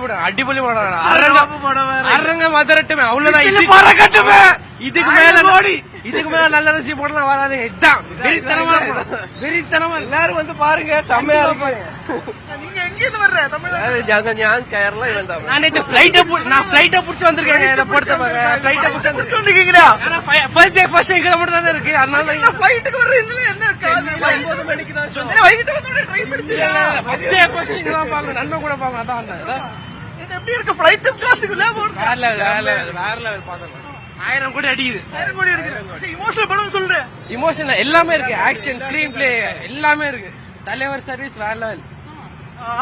படம் அடிபொலி படம் அரங்க மதுரட்டுமே அவ்வளவுதான் இதுக்கு மேல நல்ல ரசி படம் வராதுங்க இதுதான் வெறித்தனமா எல்லாரும் வந்து பாருங்க செம்மையா இருக்கும் ഞാൻ കേരള நான் ஃபிளைட்ட புடிச்சு வந்திருக்கேன் இந்த படத்தை பாக்க ஃபிளைட்ட புடிச்சு வந்திருக்கீங்களா ஃபர்ஸ்ட் டே ஃபர்ஸ்ட் இங்க மட்டும் தானே இருக்கு அதனால இந்த ஃபிளைட்டுக்கு வர்றது என்ன 9 மணிக்கு தான் வைகிட்டு வந்து ட்ரை பண்ணி ஃபர்ஸ்ட் டே ஃபர்ஸ்ட் இங்க தான் பாக்க நன்மை கூட பாக்க அதான் இது எப்படி இருக்கு ஃபிளைட் கிளாஸுக்குள்ள வேற லெவல் பாக்கலாம் 1000 கோடி அடிக்குது 1000 கோடி அடிக்குது இமோஷனல் படம் சொல்றேன் இமோஷனல் எல்லாமே இருக்கு ஆக்ஷன் ஸ்கிரீன் பிளே எல்லாமே இருக்கு தலைவர் சர்வீஸ் வேற லெவல்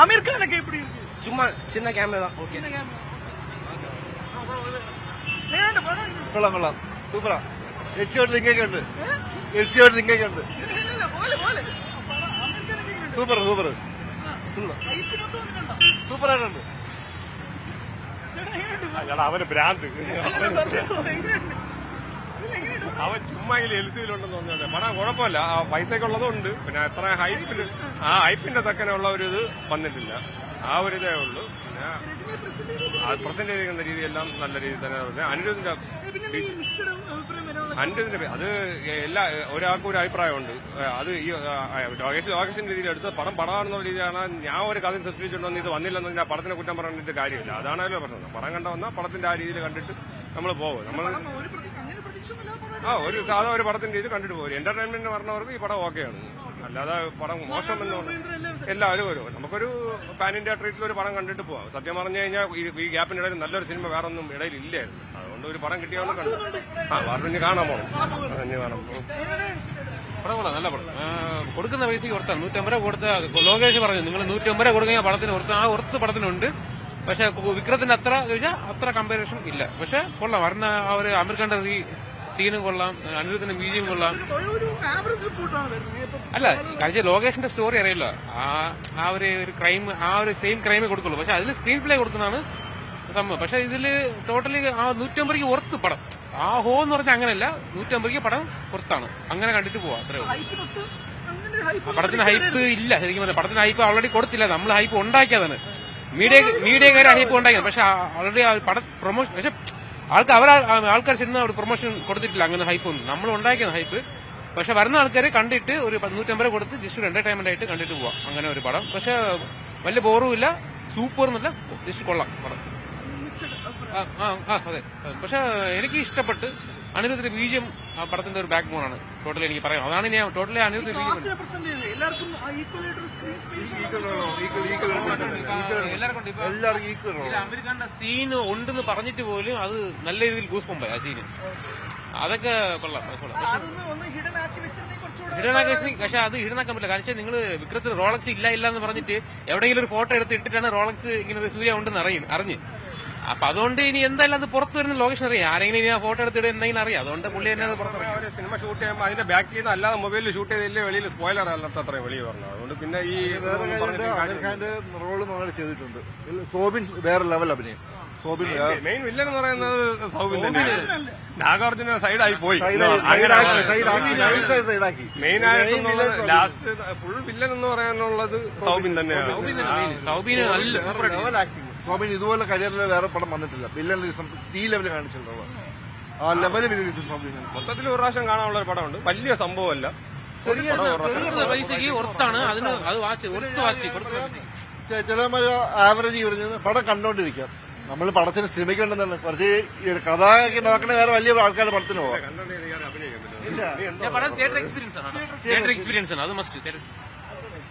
ஆமீர் கானுக்கு எப்படி இருக்கு சும்மா சின்ன கேமரா தான் ஓகே കൊള്ളാം സൂപ്പറാ എൽസിയോട് ഇങ്ങനെയുണ്ട് സൂപ്പർ സൂപ്പറായിട്ടുണ്ട് അവന് ഭ്രാന്ത് അവൻ ചുമ്മാ എൽസിയിലുണ്ടെന്ന് തോന്നുന്നത് പണം കുഴപ്പമില്ല ആ പൈസയൊക്കെ ഉള്ളതുണ്ട് പിന്നെ അത്ര ഹൈപ്പിന്റെ തക്കനുള്ള ഒരു ഇത് വന്നിട്ടില്ല ആ ഒരു ഇതേ ഉള്ളൂ പിന്നെ പ്രസന്റ് ചെയ്തിരിക്കുന്ന രീതിയെല്ലാം നല്ല രീതിയിൽ തന്നെ അനിരുദ്ധിന്റെ അത് ഒരാൾക്കും ഒരു അഭിപ്രായമുണ്ട് അത് ഈ ലോകേഷിന്റെ രീതിയിൽ എടുത്ത് പടമാണെന്നുള്ള രീതിയാണ് ഞാൻ ഒരു കഥ സൃഷ്ടിച്ചിട്ടുണ്ടെന്ന് ഇത് വന്നില്ലെന്ന് പടത്തിനെ കുറ്റം പറഞ്ഞിട്ട് കാര്യമില്ല അതാണല്ലോ പ്രശ്നം പടം കണ്ട വന്നാൽ പടത്തിന്റെ ആ രീതിയിൽ കണ്ടിട്ട് നമ്മൾ പോകും നമ്മൾ ഒരു സാധാ ഒരു പടത്തിന്റെ രീതിയിൽ കണ്ടിട്ട് പോകും എന്റർടൈൻമെന്റിന് പറഞ്ഞവർക്ക് ഈ പടം ഓക്കെയാണ് അല്ലാതെ പടം മോശമെന്ന് എല്ലാവരും വരും നമുക്കൊരു പാൻ ഇന്ത്യ ട്രീറ്റിൽ ഒരു പടം കണ്ടിട്ട് പോവാം സത്യം പറഞ്ഞു കഴിഞ്ഞാൽ ഈ ഗ്യാപ്പിന്റെ ഇടയിൽ നല്ലൊരു സിനിമ വേറെ ഒന്നും ഇടയിൽ ഇല്ലായിരുന്നു അതുകൊണ്ട് ഒരു പടം കിട്ടിയാലും കണ്ടു പറഞ്ഞു കാണാൻ പോകണം കാണാൻ പടം നല്ല പടം കൊടുക്കുന്ന പൈസക്ക് പുറത്താണ് 150 രൂപ കൊടുത്ത ലോകേഷ് പറഞ്ഞു നിങ്ങൾ 150 രൂപ കൊടുക്കുന്ന പടത്തിന് പുറത്ത് ആ പുറത്ത് പടത്തിനുണ്ട് പക്ഷെ വിക്രത്തിന്റെ അത്ര കമ്പാരിസൺ ഇല്ല പക്ഷെ കൊള്ളാം പറഞ്ഞ ആ ഒരു അമീർ ഖാന്റെ സീനും കൊള്ളാം അനിരുദ്ധിന്റെ മ്യൂസിയം കൊള്ളാം അല്ല കഴിച്ച ലോകേഷിന്റെ സ്റ്റോറി അറിയില്ല ആ ഒരു ക്രൈം ആ ഒരു സെയിം ക്രൈമേ കൊടുക്കുള്ളൂ പക്ഷെ അതിൽ സ്ക്രീൻ പ്ലേ കൊടുക്കുന്നതാണ് സംഭവം പക്ഷെ ഇതില് ടോട്ടലി ആ 150 രൂപയ്ക്ക് പുറത്ത് പടം ആ ഹോ എന്ന് പറഞ്ഞാൽ അങ്ങനെയല്ല 150 രൂപയ്ക്ക് പടം പുറത്താണ് അങ്ങനെ കണ്ടിട്ട് പോവാം അത്രേ പടത്തിന് ഹൈപ്പ് ഇല്ല ശരിക്കും പറഞ്ഞാൽ പടത്തിന് ഹൈപ്പ് ഓൾറെഡി കൊടുത്തില്ല നമ്മൾ ഹൈപ്പ് ഉണ്ടാക്കിയതാണ് മീഡിയക്കാരെ ഹൈപ്പ് ഉണ്ടാക്കിയത് പക്ഷെ ഓൾറെഡി പടം പ്രൊമോഷൻ പക്ഷെ ആൾക്കാർ ചെന്ന് അവിടെ പ്രൊമോഷൻ കൊടുത്തിട്ടില്ല അങ്ങനെ ഹൈപ്പ് ഒന്നും നമ്മൾ ഉണ്ടാക്കിയത് ഹൈപ്പ് പക്ഷെ വരുന്ന ആൾക്കാരെ കണ്ടിട്ട് ഒരു 150 രൂപ കൊടുത്ത് ജസ്റ്റ് ഒരു എന്റർടൈൻമെന്റ് ആയിട്ട് കണ്ടിട്ട് പോവാം അങ്ങനെ ഒരു പടം പക്ഷെ വലിയ ബോറും ഇല്ല സൂപ്പർ എന്നല്ല ജസ്റ്റ് കൊള്ളാം പടം അതെ പക്ഷെ എനിക്ക് ഇഷ്ടപ്പെട്ട് അനിരുദ്ധിന്റെ ബീജിയം ആ പടത്തിന്റെ ഒരു ബാക്ക് ബോണാണ് ടോട്ടലി എനിക്ക് പറയാം അതാണ് ഞാൻ ടോട്ടലി അനിരുദ്ധ അമേരിക്കന്റെ സീൻ ഉണ്ടെന്ന് പറഞ്ഞിട്ട് പോലും അത് നല്ല രീതിയിൽ ഗൂസ് പമ്പായി ആ സീന് അതൊക്കെ കൊള്ളാം ഹിഡനാക്കി പക്ഷെ അത് ഹിഡനാക്കാൻ പറ്റില്ല കാരണം നിങ്ങൾ വിക്രത്തിൽ റോളക്സ് ഇല്ല എന്ന് പറഞ്ഞിട്ട് എവിടെയെങ്കിലും ഒരു ഫോട്ടോ എടുത്ത് ഇട്ടിട്ടാണ് റോളക്സ് ഇങ്ങനെ ഒരു സൂര്യ ഉണ്ടെന്ന് അറിഞ്ഞ് അപ്പൊ അതുകൊണ്ട് ഇനി എന്തായാലും അത് പുറത്ത് വരുന്ന ലൊക്കേഷൻ അറിയാം ആരെങ്കിലും ഇനി ആ ഫോട്ടോ എടുത്തിട്ട് എന്തെങ്കിലും അറിയാം അതുകൊണ്ട് പുള്ളി തന്നെ അത് പുറത്ത് സിനിമ ഷൂട്ട് ചെയ്യുമ്പോൾ അതിന്റെ ബാക്കിൽ നിന്ന് അല്ലാതെ മൊബൈലിൽ ഷൂട്ട് ചെയ്തില്ലേ വെളിയിൽ സ്പോയിലർ അലർട്ട് അത്രയും വെളിയിൽ പറഞ്ഞു അതുകൊണ്ട് പിന്നെ ഈ റോള് നമ്മൾ ചെയ്തിട്ടുണ്ട് സോബിൻ വേറെ ലെവൽ അഭിനയം സോബിൻ മെയിൻ വില്ലൻ എന്ന് പറയുന്നത് സൗബിൻ തന്നെയാണ് നാഗാർജുന സൈഡായി പോയി മെയിൻ ആയിട്ട് ലാസ്റ്റ് ഫുൾ വില്ലൻ എന്ന് പറയാനുള്ളത് സൗബിൻ തന്നെയാണ് സോബിൻ ഇതുപോലെ കരിയറിൽ വേറെ പടം വന്നിട്ടില്ല വില്ലൻ ഈ ലെവലിൽ കാണിച്ചിട്ടുള്ളത് ആ ലെവലിൽ മൊത്തത്തിൽ ഒരു പ്രാവശ്യം കാണാനുള്ള ഒരു പടമുണ്ട് വലിയ സംഭവമല്ല പൈസക്ക് പുറത്താണ് അതിന് അത് ചില ആവറേജ് പറഞ്ഞത് പടം കണ്ടോണ്ടിരിക്കാം നമ്മൾ പടത്തിന് ശ്രമിക്കേണ്ടെന്നാണ് കുറച്ച് കഥ നോക്കണ വേറെ വലിയ ആൾക്കാരുടെ പടത്തിന് പോവാം തിയേറ്റർ എക്സ്പീരിയൻസ് ആണ് അത് മസ്റ്റ്